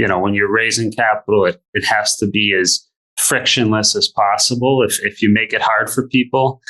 when you're raising capital, it has to be as frictionless as possible. If you make it hard for people,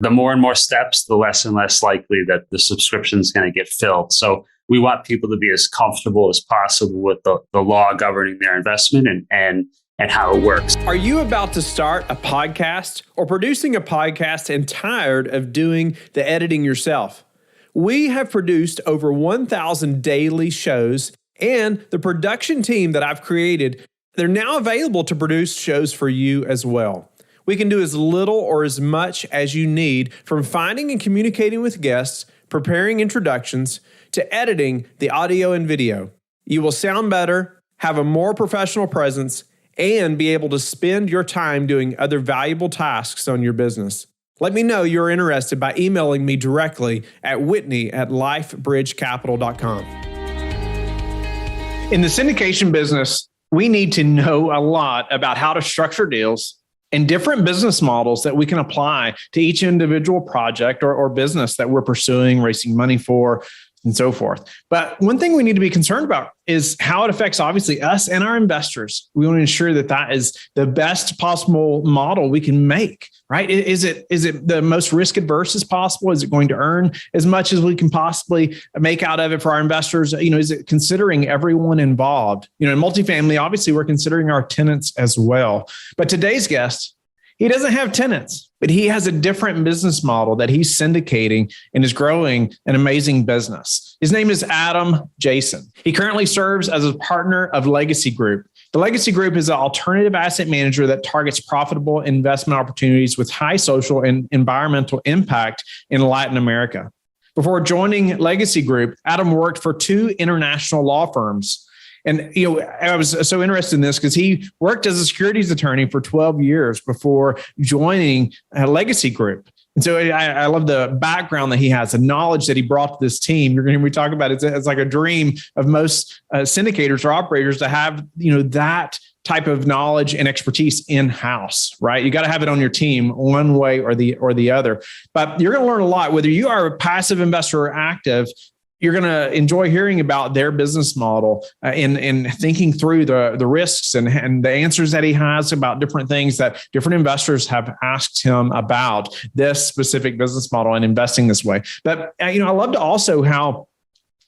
the more and more steps, the less and less likely that the subscription is going to get filled. So we want people to be as comfortable as possible with the law governing their investment and how it works. Are you about to start a podcast or producing a podcast and tired of doing the editing yourself? We have produced over 1,000 daily shows, and the production team that I've created, they're now available to produce shows for you as well. We can do as little or as much as you need, from finding and communicating with guests, preparing introductions, to editing the audio and video. You will sound better, have a more professional presence, and be able to spend your time doing other valuable tasks on your business. Let me know you're interested by emailing me directly at whitney@lifebridgecapital.com. In the syndication business, we need to know a lot about how to structure deals and different business models that we can apply to each individual project or business that we're pursuing, raising money for, and so forth. But one thing we need to be concerned about is how it affects, obviously, us and our investors. We want to ensure that that is the best possible model we can make, right? Is it the most risk adverse as possible? Is it going to earn as much as we can possibly make out of it for our investors? Is it considering everyone involved? In multifamily, obviously, we're considering our tenants as well. But today's guest, he doesn't have tenants, but he has a different business model that he's syndicating and is growing an amazing business. His name is Adam.j. He currently serves as a partner of Legacy Group. The Legacy Group is an alternative asset manager that targets profitable investment opportunities with high social and environmental impact in Latin America. Before joining Legacy Group, Adam worked for 2 international law firms. And, I was so interested in this because he worked as a securities attorney for 12 years before joining a Legacy Group. And so I love the background that he has, the knowledge that he brought to this team. You're going to hear me talk about it. It's like a dream of most syndicators or operators to have, that type of knowledge and expertise in-house, right? You got to have it on your team one way or the other. But you're going to learn a lot, whether you are a passive investor or active. You're going to enjoy hearing about their business model and thinking through the risks and the answers that he has about different things that different investors have asked him about this specific business model and investing this way. But, I love to also how,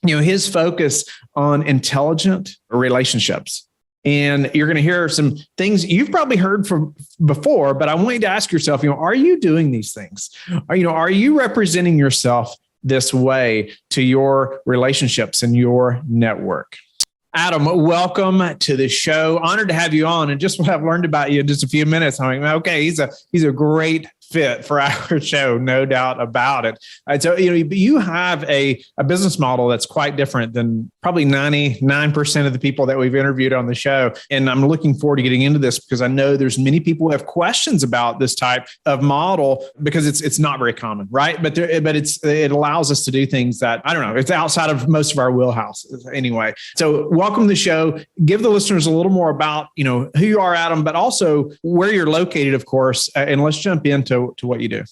his focus on intelligent relationships. And you're going to hear some things you've probably heard from before, but I want you to ask yourself, are you doing these things? Are you representing yourself this way to your relationships and your network? Adam, welcome to the show. Honored to have you on. And just what I've learned about you in just a few minutes, I'm like, okay, he's a great fit for our show, no doubt about it. So, you have a business model that's quite different than probably 99% of the people that we've interviewed on the show. And I'm looking forward to getting into this because I know there's many people who have questions about this type of model because it's not very common, right? But it allows us to do things that, I don't know, it's outside of most of our wheelhouse anyway. So welcome to the show. Give the listeners a little more about, who you are, Adam, but also where you're located, of course, and let's jump into what you do.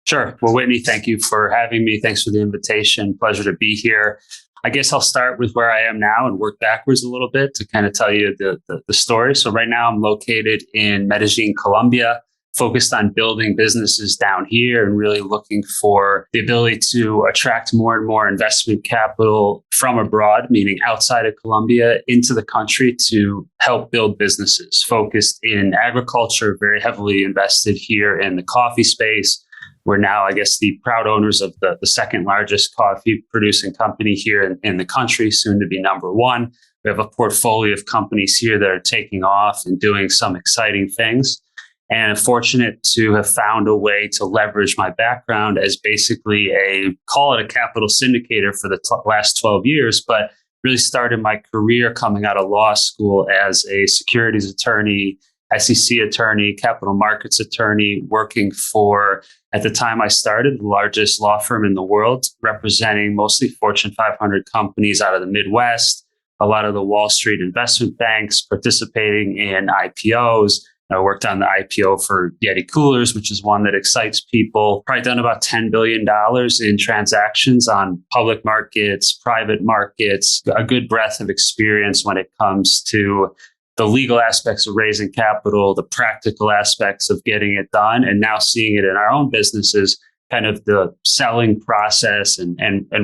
Sure. Well, Whitney, thank you for having me. Thanks for the invitation. Pleasure to be here. I guess I'll start with where I am now and work backwards a little bit to kind of tell you the story. So right now I'm located in Medellin, Colombia, focused on building businesses down here and really looking for the ability to attract more and more investment capital from abroad, meaning outside of Colombia, into the country to help build businesses focused in agriculture, very heavily invested here in the coffee space. We're now, I guess, the proud owners of the second largest coffee producing company here in the country, soon to be number 1. We have a portfolio of companies here that are taking off and doing some exciting things. And I'm fortunate to have found a way to leverage my background as basically call it a capital syndicator for the last 12 years, but really started my career coming out of law school as a securities attorney, SEC attorney, capital markets attorney, working for, at the time I started, the largest law firm in the world, representing mostly Fortune 500 companies out of the Midwest, a lot of the Wall Street investment banks, participating in IPOs, I worked on the IPO for Yeti Coolers, which is one that excites people. Probably done about $10 billion in transactions on public markets, private markets, a good breadth of experience when it comes to the legal aspects of raising capital, the practical aspects of getting it done, and now seeing it in our own businesses, kind of the selling process and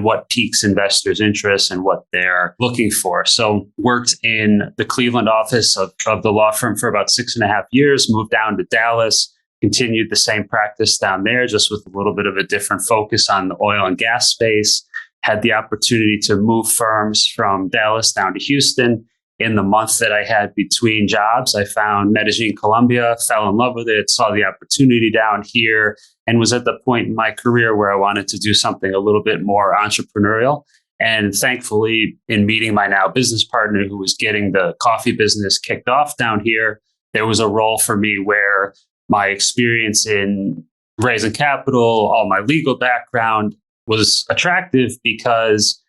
what piques investors' interest and what they're looking for. So worked in the Cleveland office of the law firm for about 6.5 years, moved down to Dallas, continued the same practice down there, just with a little bit of a different focus on the oil and gas space. Had the opportunity to move firms from Dallas down to Houston. In the month that I had between jobs, I found Medellin, Colombia, fell in love with it, saw the opportunity down here, and was at the point in my career where I wanted to do something a little bit more entrepreneurial. And thankfully, in meeting my now business partner who was getting the coffee business kicked off down here, there was a role for me where my experience in raising capital, all my legal background was attractive because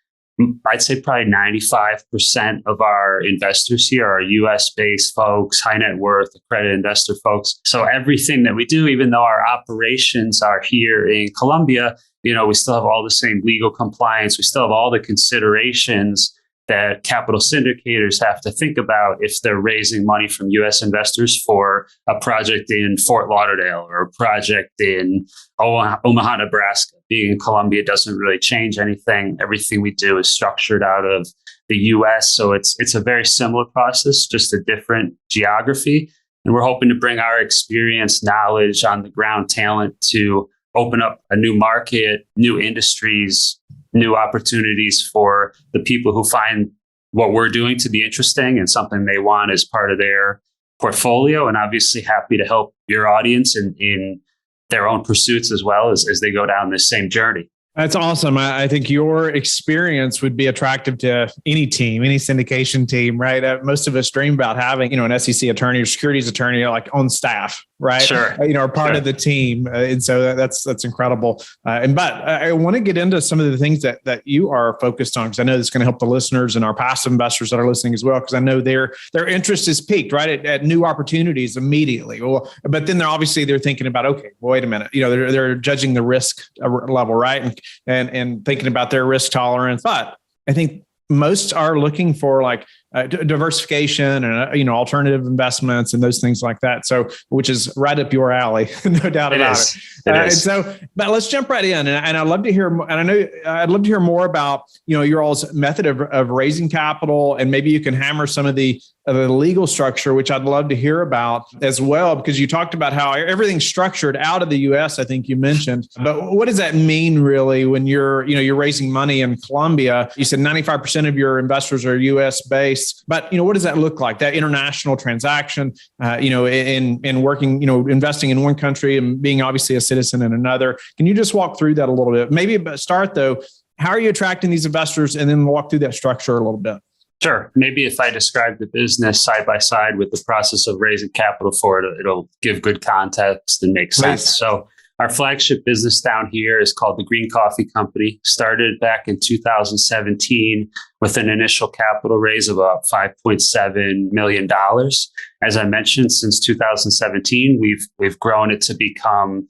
I'd say probably 95% of our investors here are US-based folks, high net worth, accredited investor folks. So everything that we do, even though our operations are here in Colombia, we still have all the same legal compliance. We still have all the considerations that capital syndicators have to think about if they're raising money from US investors for a project in Fort Lauderdale or a project in Omaha, Nebraska. Being in Colombia doesn't really change anything. Everything we do is structured out of the US. So it's a very similar process, just a different geography. And we're hoping to bring our experience, knowledge, on the ground talent to open up a new market, new industries, new opportunities for the people who find what we're doing to be interesting and something they want as part of their portfolio. And obviously happy to help your audience in their own pursuits as well as they go down this same journey. That's awesome. I think your experience would be attractive to any team, any syndication team, right? Most of us dream about having, an SEC attorney or securities attorney like on staff, right? Sure. Or part of the team. And so that's incredible. But I want to get into some of the things that you are focused on, because I know this is going to help the listeners and our passive investors that are listening as well, because I know their interest is piqued, right? At new opportunities immediately. Well, but then they're thinking about, okay, wait a minute, they're judging the risk level, right? And thinking about their risk tolerance. But I think most are looking for like diversification and alternative investments and those things like that. So, which is right up your alley, no doubt about it. And so, but let's jump right in. And I'd love to hear. And I know I'd love to hear more about your all's method of raising capital, and maybe you can hammer some of the legal structure, which I'd love to hear about as well, because you talked about how everything's structured out of the U.S. I think you mentioned, but what does that mean really when you're raising money in Colombia? You said 95% of your investors are U.S. based, but what does that look like? That international transaction, in working, investing in one country and being obviously a citizen in another. Can you just walk through that a little bit? Maybe start though, how are you attracting these investors, and then walk through that structure a little bit? Sure. Maybe if I describe the business side by side with the process of raising capital for it, it'll give good context and make sense. Please. So our flagship business down here is called the Green Coffee Company. Started back in 2017 with an initial capital raise of about $5.7 million. As I mentioned, since 2017, we've grown it to become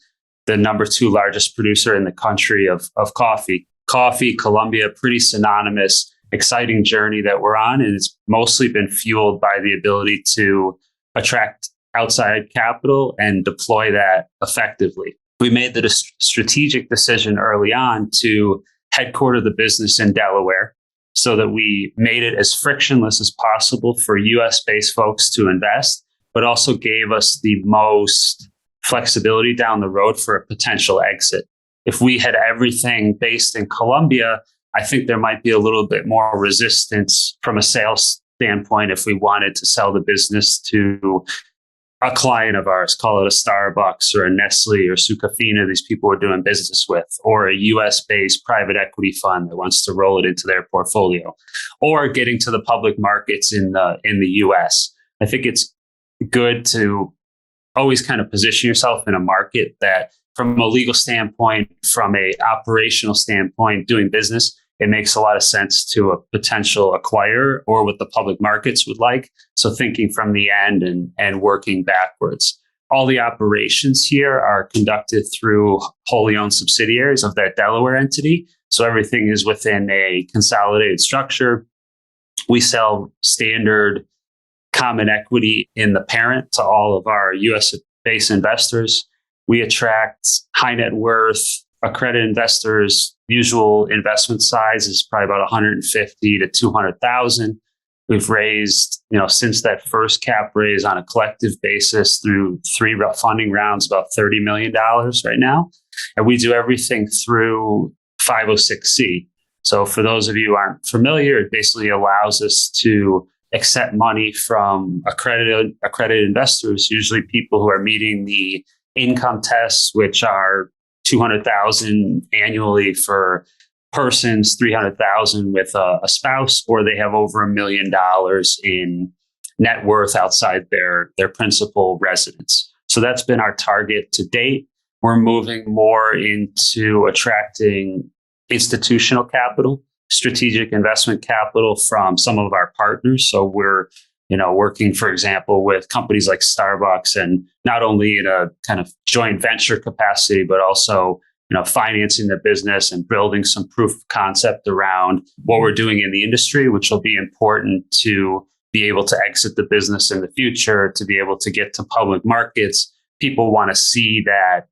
the number 2 largest producer in the country of coffee. Coffee, Colombia, pretty synonymous. Exciting journey that we're on, and it's mostly been fueled by the ability to attract outside capital and deploy that effectively. We made the strategic decision early on to headquarter the business in Delaware so that we made it as frictionless as possible for US-based folks to invest, but also gave us the most flexibility down the road for a potential exit. If we had everything based in Colombia, I think there might be a little bit more resistance from a sales standpoint if we wanted to sell the business to a client of ours, call it a Starbucks or a Nestle or Sucafina, these people we're doing business with, or a US-based private equity fund that wants to roll it into their portfolio, or getting to the public markets in the US. I think it's good to always kind of position yourself in a market that, from a legal standpoint, from a operational standpoint, doing business, it makes a lot of sense to a potential acquirer or what the public markets would like. So thinking from the end and working backwards. All the operations here are conducted through wholly owned subsidiaries of that Delaware entity. So everything is within a consolidated structure. We sell standard common equity in the parent to all of our US-based investors. We attract high net worth accredited investors. Usual investment size is probably about 150 to 200,000. We've raised, since that first cap raise on a collective basis through 3 funding rounds, about $30 million right now. And we do everything through 506C. So for those of you who aren't familiar, it basically allows us to accept money from accredited investors, usually people who are meeting the income tests, which are 200,000 annually for persons, 300,000 with a spouse, or they have over $1 million in net worth outside their principal residence. So that's been our target to date. We're moving more into attracting institutional capital, strategic investment capital from some of our partners. So we're, working, for example, with companies like Starbucks, and not only in a kind of joint venture capacity, but also, financing the business and building some proof of concept around what we're doing in the industry, which will be important to be able to exit the business in the future, to be able to get to public markets. People want to see that,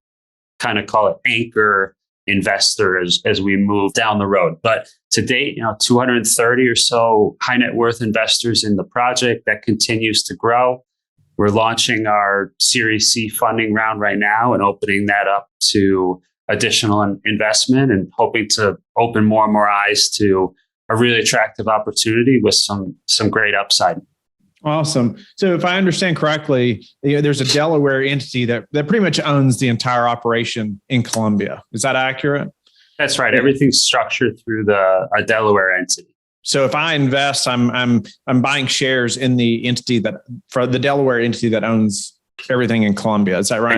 kind of call it anchor investor as we move down the road. But to date, 230 or so high net worth investors in the project. That continues to grow. We're launching our Series C funding round right now and opening that up to additional investment, and hoping to open more and more eyes to a really attractive opportunity with some great upside. Awesome. So if I understand correctly, there's a Delaware entity that pretty much owns the entire operation in Colombia. Is that accurate? That's right. Everything's structured through a Delaware entity. So if I invest, I'm buying shares in the entity for the Delaware entity that owns everything in Colombia. Is that right?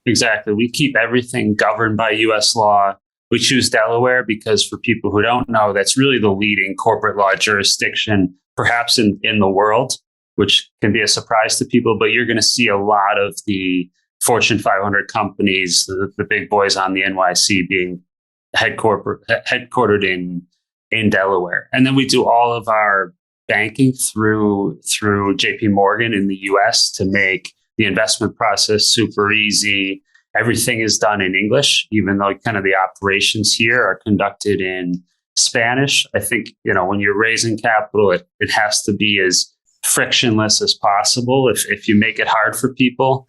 Exactly. We keep everything governed by US law. We choose Delaware because, for people who don't know, that's really the leading corporate law jurisdiction, perhaps in the world, which can be a surprise to people. But you're going to see a lot of the Fortune 500 companies, the big boys on the NYSE, being headquartered in Delaware. And then we do all of our banking through JP Morgan in the US to make the investment process super easy. Everything is done in English, even though kind of the operations here are conducted in Spanish. I think, when you're raising capital, it has to be as frictionless as possible. If you make it hard for people,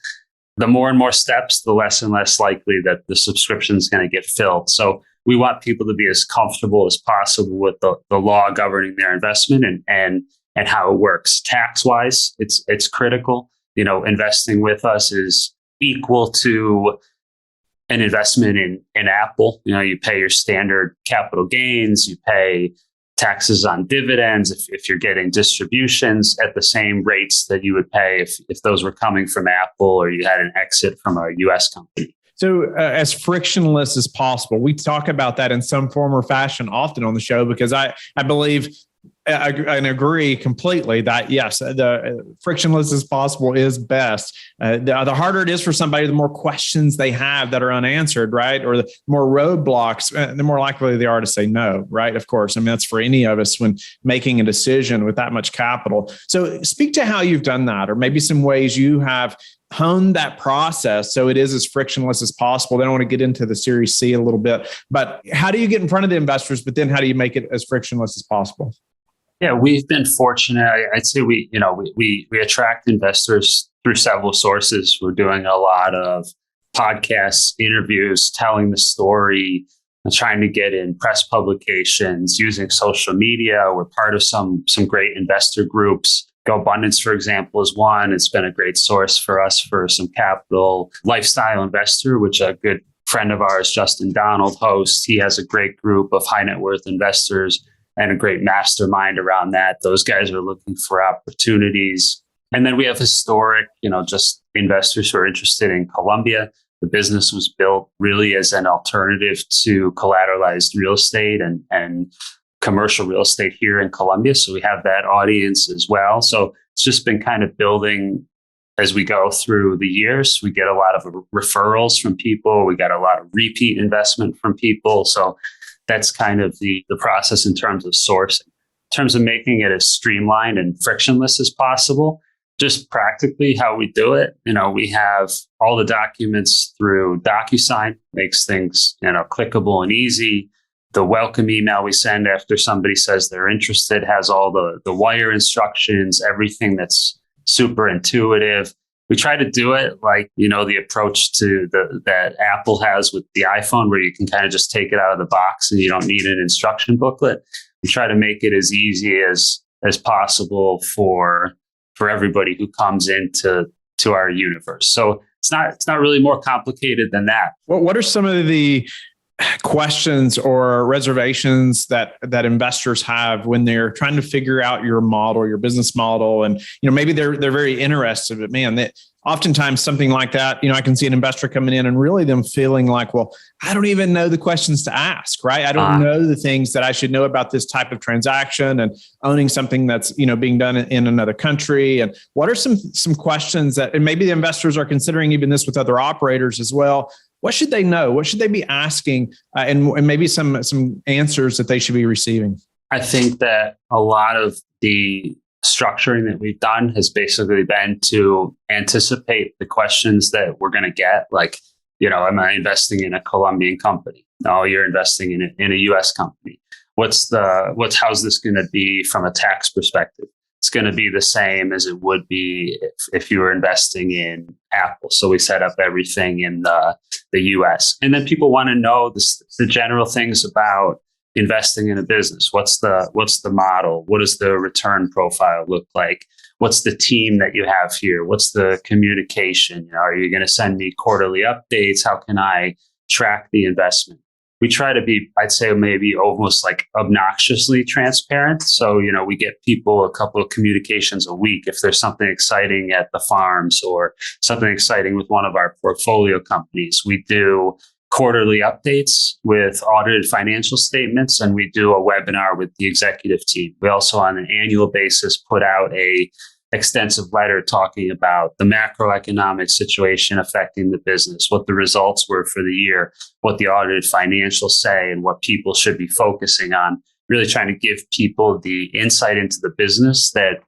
the more and more steps, the less and less likely that the subscription is going to get filled. So we want people to be as comfortable as possible with the law governing their investment and how it works. Tax-wise, it's critical. Investing with us is equal to an investment in Apple. You pay your standard capital gains, you pay taxes on dividends if you're getting distributions at the same rates that you would pay if those were coming from Apple or you had an exit from a US company. So as frictionless as possible, we talk about that in some form or fashion often on the show, because I believe and agree completely that, yes, the frictionless as possible is best. The harder it is for somebody, the more questions they have that are unanswered, right? Or the more roadblocks, the more likely they are to say no, right? Of course. I mean, that's for any of us when making a decision with that much capital. So speak to how you've done that, or maybe some ways you have honed that process so it is as frictionless as possible. Then I want to get into the Series C a little bit, but how do you get in front of the investors, but then how do you make it as frictionless as possible? Yeah, we've been fortunate. I'd say we attract investors through several sources. We're doing a lot of podcasts, interviews, telling the story, and trying to get in press publications, using social media. We're part of some great investor groups. Go Abundance, for example, is one. It's been a great source for us for some capital. Lifestyle Investor, which a good friend of ours, Justin Donald, hosts. He has a great group of high net worth investors and a great mastermind around that. Those guys are looking for opportunities. And then we have historic, just investors who are interested in Colombia. The business was built really as an alternative to collateralized real estate and commercial real estate here in Colombia. So we have that audience as well. So it's just been kind of building as we go through the years. We get a lot of referrals from people. We got a lot of repeat investment from people. So that's kind of the process in terms of sourcing. In terms of making it as streamlined and frictionless as possible, just practically how we do it. We have all the documents through DocuSign, makes things, clickable and easy. The welcome email we send after somebody says they're interested has all the wire instructions, everything that's super intuitive. We try to do it like, the approach to that Apple has with the iPhone, where you can kind of just take it out of the box and you don't need an instruction booklet. We try to make it as easy as possible for everybody who comes into our universe. So it's not really more complicated than that. What are some of the questions or reservations that investors have when they're trying to figure out your model, your business model, and maybe they're very interested, but man, that oftentimes something like that, I can see an investor coming in and really them feeling like, well, I don't even know the questions to ask, right? I don't know the things that I should know about this type of transaction and owning something that's being done in another country. And what are some questions that, and maybe the investors are considering even this with other operators as well. What should they know? What should they be asking? And maybe some answers that they should be receiving? I think that a lot of the structuring that we've done has basically been to anticipate the questions that we're going to get. Like, am I investing in a Colombian company? No, you're investing in a US company. How's this going to be from a tax perspective? It's going to be the same as it would be if you were investing in Apple. So we set up everything in the US. And then people want to know the general things about investing in a business. What's the model? What does the return profile look like? What's the team that you have here? What's the communication? Are you going to send me quarterly updates? How can I track the investment? We try to be, I'd say, maybe almost like obnoxiously transparent. So, we get people a couple of communications a week if there's something exciting at the farms or something exciting with one of our portfolio companies. We do quarterly updates with audited financial statements, and we do a webinar with the executive team. We also, on an annual basis, put out a extensive letter talking about the macroeconomic situation affecting the business, what the results were for the year, what the audited financials say, and what people should be focusing on. Really trying to give people the insight into the business that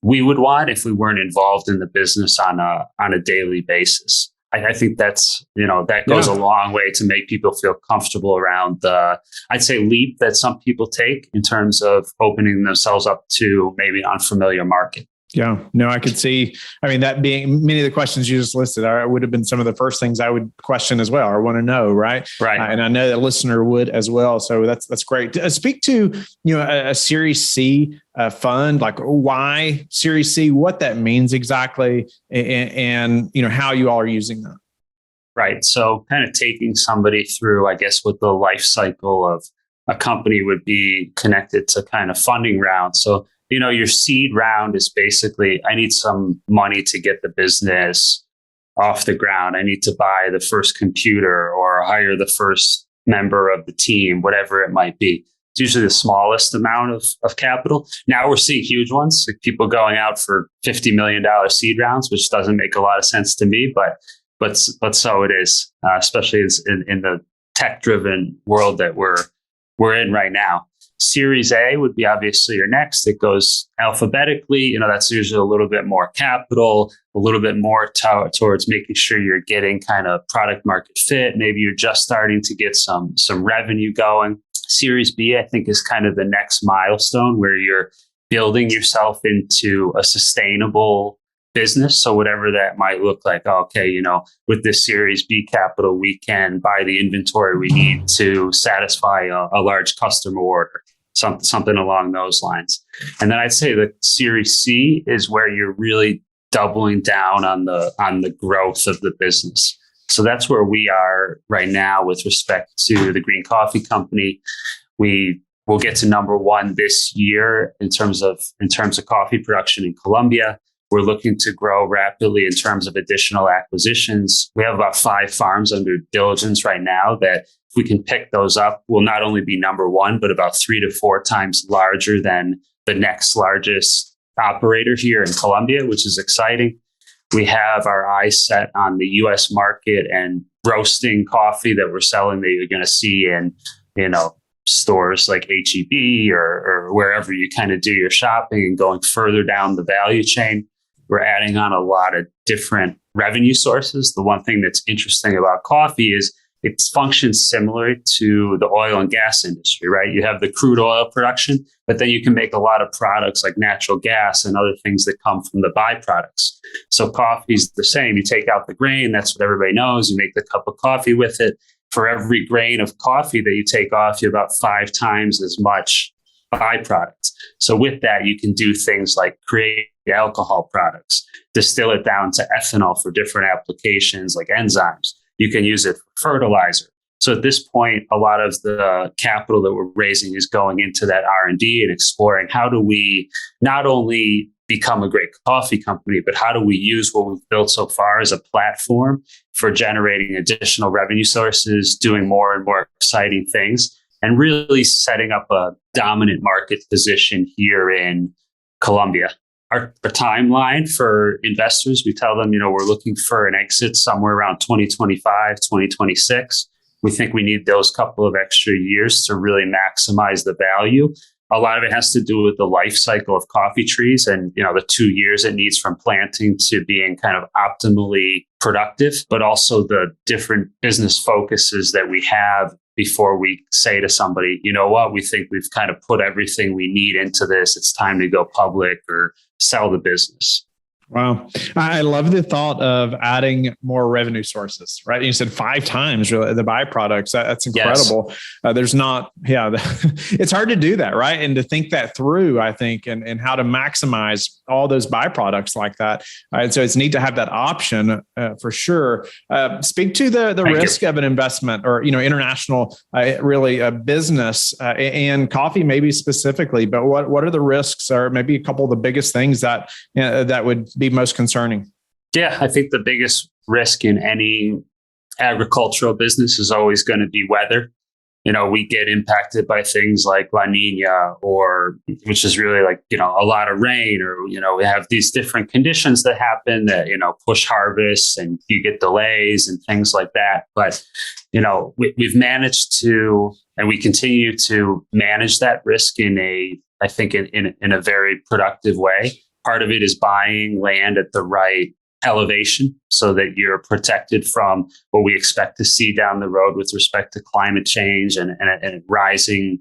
we would want if we weren't involved in the business on a daily basis. I think that's, that goes a long way to make people feel comfortable around the, I'd say, leap that some people take in terms of opening themselves up to maybe an unfamiliar market. Yeah, no, I could see. That being many of the questions you just listed would have been some of the first things I would question as well, or want to know, right? Right. And I know that listener would as well. So that's great. Speak to a Series C fund, like why Series C, what that means exactly, and how you all are using that. Right. So kind of taking somebody through, I guess, what the life cycle of a company would be connected to kind of funding rounds. So your seed round is basically, I need some money to get the business off the ground. I need to buy the first computer or hire the first member of the team, whatever it might be. It's usually the smallest amount of capital. Now we're seeing huge ones, like people going out for $50 million seed rounds, which doesn't make a lot of sense to me, but so it is, especially in the tech-driven world that we're in right now. Series A would be obviously your next. It goes alphabetically. That's usually a little bit more capital, a little bit more towards making sure you're getting kind of product market fit. Maybe you're just starting to get some revenue going. Series B, I think, is kind of the next milestone where you're building yourself into a sustainable business. So whatever that might look like, okay, with this Series B capital, we can buy the inventory we need to satisfy a large customer order, something along those lines. And then I'd say the Series C is where you're really doubling down on the growth of the business. So that's where we are right now with respect to the Green Coffee Company. We will get to number one this year in terms of coffee production in Colombia. We're looking to grow rapidly in terms of additional acquisitions. We have about 5 farms under diligence right now that if we can pick those up, we'll not only be number one, but about 3 to 4 times larger than the next largest operator here in Colombia, which is exciting. We have our eyes set on the US market and roasting coffee that we're selling that you're going to see in, stores like HEB or wherever you kind of do your shopping, and going further down the value chain. We're adding on a lot of different revenue sources. The one thing that's interesting about coffee is it functions similar to the oil and gas industry, right? You have the crude oil production, but then you can make a lot of products like natural gas and other things that come from the byproducts. So coffee's the same. You take out the grain, that's what everybody knows. You make the cup of coffee with it. For every grain of coffee that you take off, you about 5 times as much byproducts. So with that, you can do things like create alcohol products, distill it down to ethanol for different applications like enzymes. You can use it for fertilizer. So at this point, a lot of the capital that we're raising is going into that R&D and exploring how do we not only become a great coffee company, but how do we use what we've built so far as a platform for generating additional revenue sources, doing more and more exciting things, and really setting up a dominant market position here in Colombia. Our timeline for investors, we tell them, we're looking for an exit somewhere around 2025, 2026. We think we need those couple of extra years to really maximize the value. A lot of it has to do with the life cycle of coffee trees and, the 2 years it needs from planting to being kind of optimally productive, but also the different business focuses that we have before we say to somebody, you know what, we think we've kind of put everything we need into this. It's time to go public or sell the business. Wow. I love the thought of adding more revenue sources, right? You said 5 times really, the byproducts. That's incredible. Yes. It's hard to do that, right? And to think that through, I think, and how to maximize all those byproducts like that. And so it's neat to have that option for sure. Speak to the risk of an investment or, international, really a business and coffee maybe specifically, but what are the risks or maybe a couple of the biggest things that would be most concerning? Yeah, I think the biggest risk in any agricultural business is always going to be weather. We get impacted by things like La Nina, which is really like, a lot of rain, or, we have these different conditions that happen that, push harvests and you get delays and things like that. But, we've managed to, and we continue to manage that risk in a very productive way. Part of it is buying land at the right elevation so that you're protected from what we expect to see down the road with respect to climate change and rising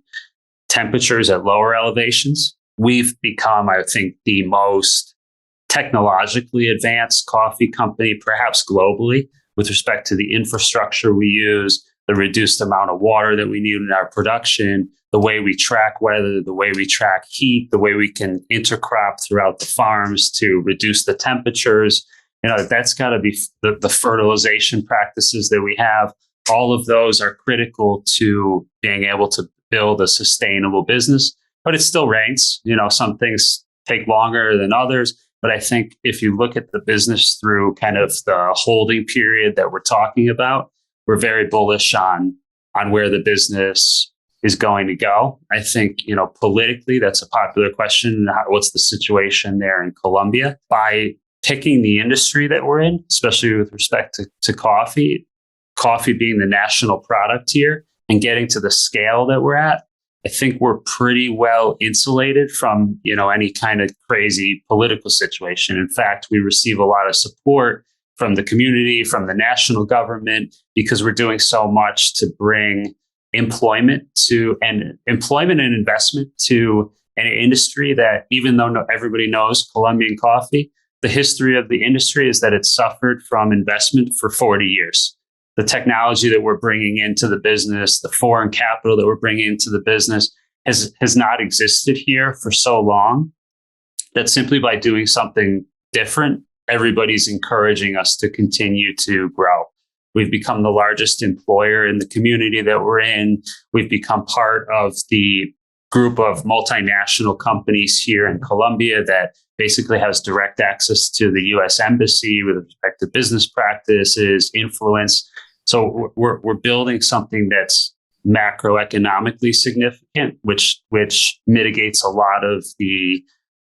temperatures at lower elevations. We've become, I think, the most technologically advanced coffee company, perhaps globally, with respect to the infrastructure we use, the reduced amount of water that we need in our production, the way we track weather, the way we track heat, the way we can intercrop throughout the farms to reduce the temperatures. That's got to be the fertilization practices that we have. All of those are critical to being able to build a sustainable business, but it still rains. Some things take longer than others. But I think if you look at the business through kind of the holding period that we're talking about, we're very bullish on where the business is going to go. I think, politically, that's a popular question. What's the situation there in Colombia? By picking the industry that we're in, especially with respect to coffee being the national product here and getting to the scale that we're at, I think we're pretty well insulated from, any kind of crazy political situation. In fact, we receive a lot of support from the community, from the national government, because we're doing so much to bring employment and investment to an industry that, even though everybody knows Colombian coffee, the history of the industry is that it suffered from investment for 40 years. The technology that we're bringing into the business, the foreign capital that we're bringing into the business has not existed here for so long that simply by doing something different, everybody's encouraging us to continue to grow. We've become the largest employer in the community that we're in. We've become part of the group of multinational companies here in Colombia that basically has direct access to the U.S. Embassy with respect to business practices, influence. So we're building something that's macroeconomically significant, which mitigates a lot of the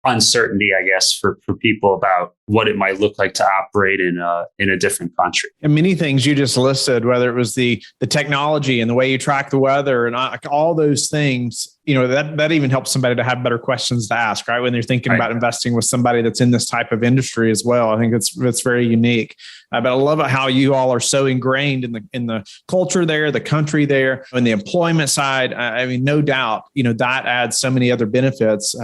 uncertainty, I guess, for people about what it might look like to operate in a different country. And many things you just listed, whether it was the technology and the way you track the weather and all those things, that even helps somebody to have better questions to ask, right? When they're thinking about investing with somebody that's in this type of industry as well. I think it's very unique. But I love how you all are so ingrained in the culture there, the country there, and the employment side. I mean, no doubt, that adds so many other benefits,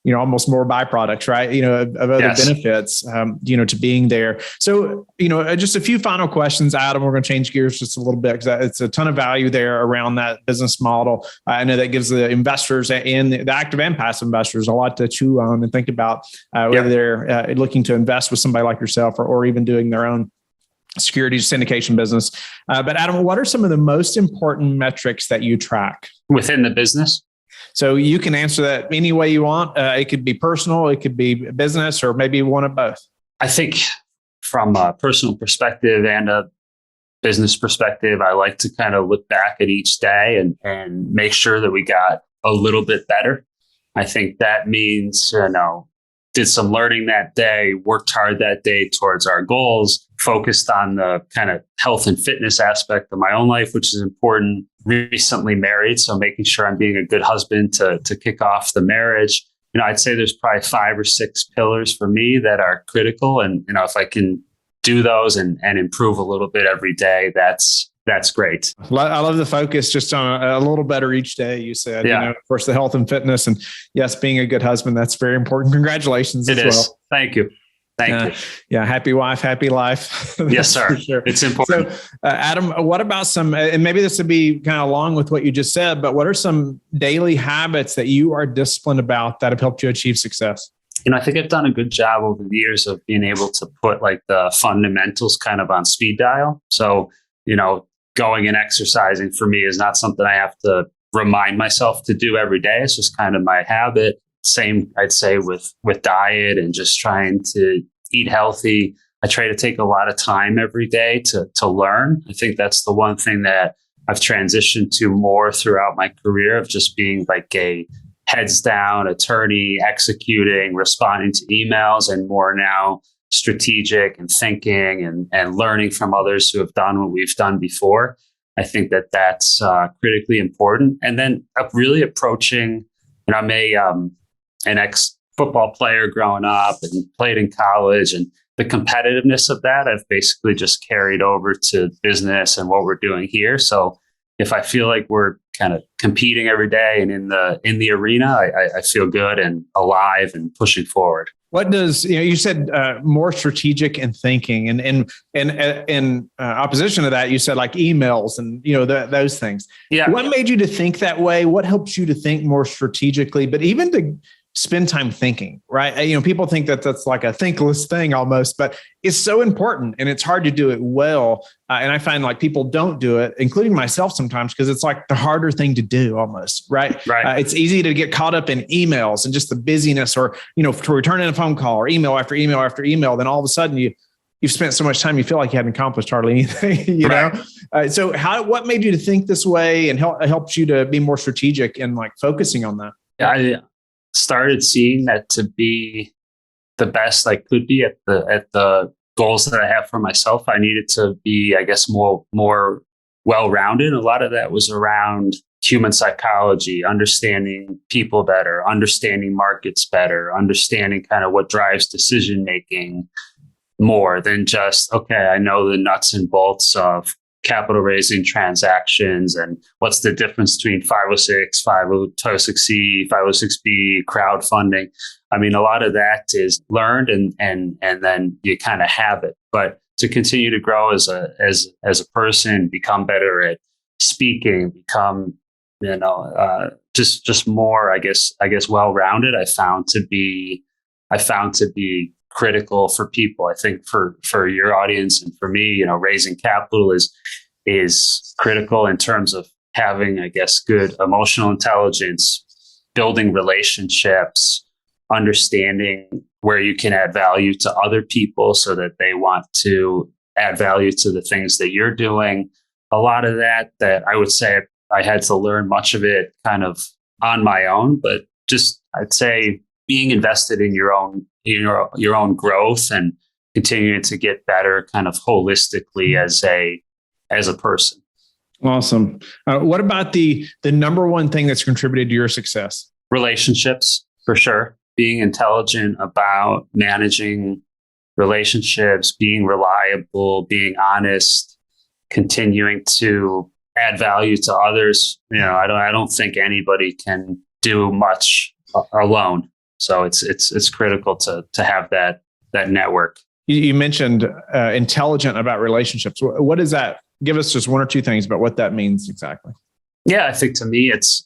almost more byproducts, right? Of other benefits, to being there. So, just a few final questions, Adam. We're going to change gears just a little bit because it's a ton of value there around that business model. I know that gives the investors and the active and passive investors a lot to chew on and think about whether they're looking to invest with somebody like yourself or even doing their own securities syndication business. But Adam, what are some of the most important metrics that you track within the business? So you can answer that any way you want. It could be personal, it could be business, or maybe one of both. I think from a personal perspective and a business perspective, I like to kind of look back at each day and make sure that we got a little bit better. I think that means, did some learning that day, worked hard that day towards our goals, focused on the kind of health and fitness aspect of my own life, which is important. Recently married, so making sure I'm being a good husband to kick off the marriage. I'd say there's probably 5 or 6 pillars for me that are critical. And, if I can do those and improve a little bit every day, that's great. I love the focus just on a little better each day. You said, of course, the health and fitness, and yes, being a good husband, that's very important. Congratulations as well. Thank you. Thank you. Yeah. Happy wife, happy life. Yes, sir. Sure. It's important. So, Adam, what about some, and maybe this would be kind of along with what you just said, but what are some daily habits that you are disciplined about that have helped you achieve success? I think I've done a good job over the years of being able to put like the fundamentals kind of on speed dial. So, going and exercising for me is not something I have to remind myself to do every day. It's just kind of my habit. Same, I'd say, with diet and just trying to eat healthy. I try to take a lot of time every day to learn. I think that's the one thing that I've transitioned to more throughout my career of just being like a heads down attorney, executing, responding to emails, and more now strategic and thinking and learning from others who have done what we've done before. I think that's critically important. And then really approaching, I'm an ex-football player growing up and played in college, and the competitiveness of that, I've basically just carried over to business and what we're doing here. So if I feel like we're kind of competing every day and in the arena, I feel good and alive and pushing forward. What does, you said more strategic and thinking, and in opposition to that, you said like emails and, those things. Yeah. What made you to think that way? What helps you to think more strategically, but even to spend time thinking, right? People think that that's like a thinkless thing almost, but it's so important and it's hard to do it well. And I find like people don't do it, including myself sometimes, because it's like the harder thing to do almost, right? It's easy to get caught up in emails and just the busyness, or, to return in a phone call or email after email after email. Then all of a sudden you've spent so much time, you feel like you haven't accomplished hardly anything, know? So what made you to think this way and helped you to be more strategic and like focusing on that? I started seeing that to be the best I could be at the goals that I have for myself, I needed to be, I guess, more well-rounded. A lot of that was around human psychology, understanding people better, understanding markets better, understanding kind of what drives decision-making more than just, okay, I know the nuts and bolts of capital raising transactions and what's the difference between 506, 506C, 506B, crowdfunding. I mean, a lot of that is learned and then you kind of have it. But to continue to grow as a person, become better at speaking, become just more, I guess well-rounded, I found to be critical for people. I think for your audience and for me, raising capital is critical in terms of having, I guess, good emotional intelligence, building relationships, understanding where you can add value to other people so that they want to add value to the things that you're doing. a lot of that I would say I had to learn much of it kind of on my own, but just I'd say being invested in your own growth and continuing to get better kind of holistically as a person. Awesome. What about the number one thing that's contributed to your success? Relationships, for sure. Being intelligent about managing relationships, being reliable, being honest, continuing to add value to others. I don't think anybody can do much alone. So it's critical to have that network. You mentioned intelligent about relationships. What is that? Give us just one or two things about what that means exactly. Yeah, I think to me, it's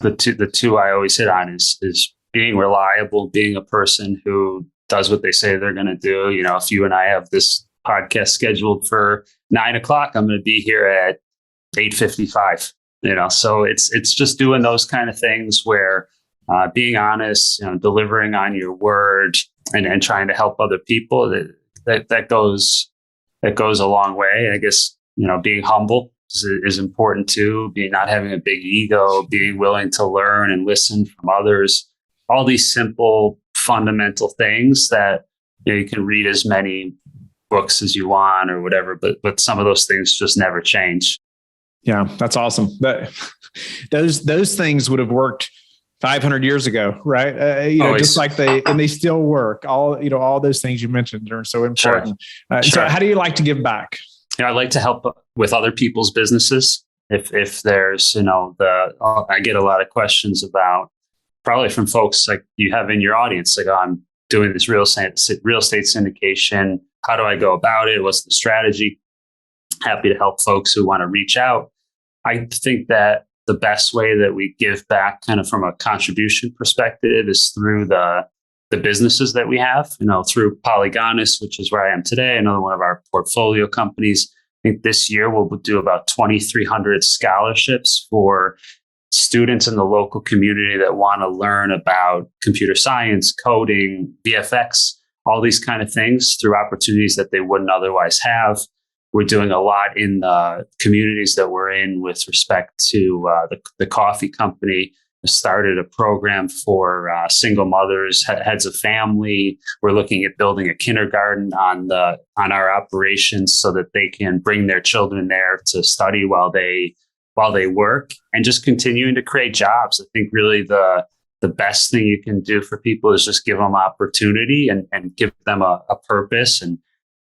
the two I always hit on is being reliable, being a person who does what they say they're going to do. If you and I have this podcast scheduled for 9:00, I'm going to be here at 8:55. So it's just doing those kind of things where being honest, delivering on your word, and trying to help other people. That goes a long way. I guess being humble is important too. Not having a big ego, being willing to learn and listen from others. All these simple, fundamental things that you can read as many books as you want or whatever, but some of those things just never change. Yeah, that's awesome. Those things would have worked 500 years ago, right? Just like they still work. All those things you mentioned are so important. Sure. So how do you like to give back? I like to help with other people's businesses. If there's, I get a lot of questions about, probably from folks like you have in your audience, like, I'm doing this real estate syndication. How do I go about it? What's the strategy? Happy to help folks who want to reach out. I think that the best way that we give back kind of from a contribution perspective is through the businesses that we have, through Polygonus, which is where I am today, another one of our portfolio companies. I think this year we'll do about 2,300 scholarships for students in the local community that want to learn about computer science, coding, VFX, all these kind of things through opportunities that they wouldn't otherwise have. We're doing a lot in the communities that we're in with respect to the coffee company. We started a program for single mothers, heads of family. We're looking at building a kindergarten on our operations so that they can bring their children there to study while they work, and just continuing to create jobs. I think really the best thing you can do for people is just give them opportunity and give them a purpose and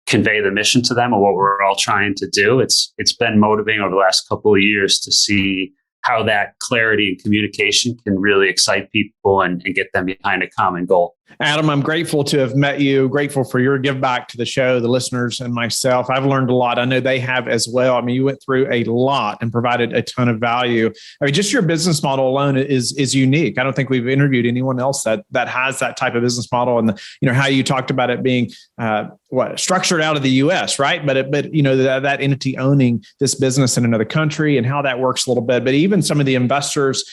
convey the mission to them of what we're all trying to do. It's been motivating over the last couple of years to see how that clarity and communication can really excite people and get them behind a common goal. Adam, I'm grateful to have met you, grateful for your give back to the show, the listeners, and myself. I've learned a lot. I know they have as well. I mean, you went through a lot and provided a ton of value. I mean, just your business model alone is unique. I don't think we've interviewed anyone else that has that type of business model. And how you talked about it being structured out of the U.S., right? But that entity owning this business in another country and how that works a little bit. But even some of the investors,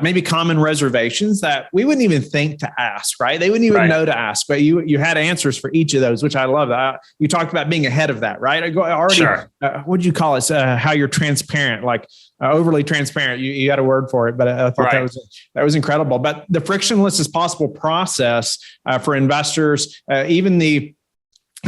maybe common reservations that we wouldn't even think to ask, right? They wouldn't even know to ask, but you had answers for each of those, which I love. You talked about being ahead of that, right? Sure. What'd you call it? How you're transparent, like overly transparent. You had a word for it, but I thought that was incredible. But the frictionless as possible process for investors, even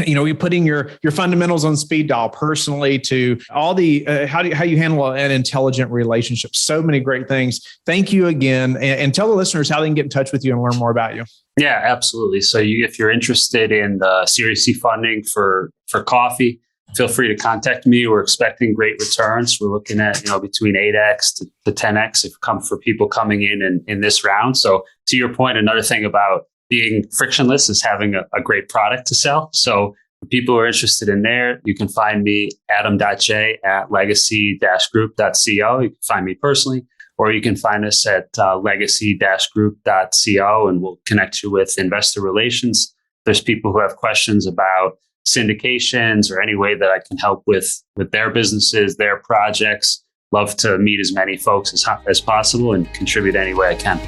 you're putting your fundamentals on speed dial personally to all the how you handle an intelligent relationship. So many great things. Thank you again, and tell the listeners how they can get in touch with you and learn more about you. Yeah, absolutely. So if you're interested in the Series C funding for coffee, feel free to contact me. We're expecting great returns. We're looking at between 8x to 10x for people coming in this round. So to your point, another thing about being frictionless is having a great product to sell. So for people who are interested in there, you can find me adam.j at legacy-group.co. You can find me personally, or you can find us at legacy-group.co, and we'll connect you with investor relations. There's people who have questions about syndications or any way that I can help with their businesses, their projects. Love to meet as many folks as possible and contribute any way I can.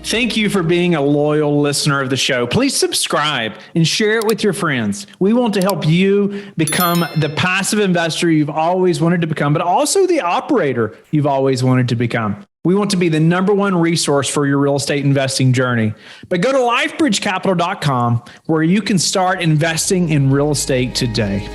Thank you for being a loyal listener of the show. Please subscribe and share it with your friends. We want to help you become the passive investor you've always wanted to become, but also the operator you've always wanted to become. We want to be the number one resource for your real estate investing journey. But go to lifebridgecapital.com where you can start investing in real estate today.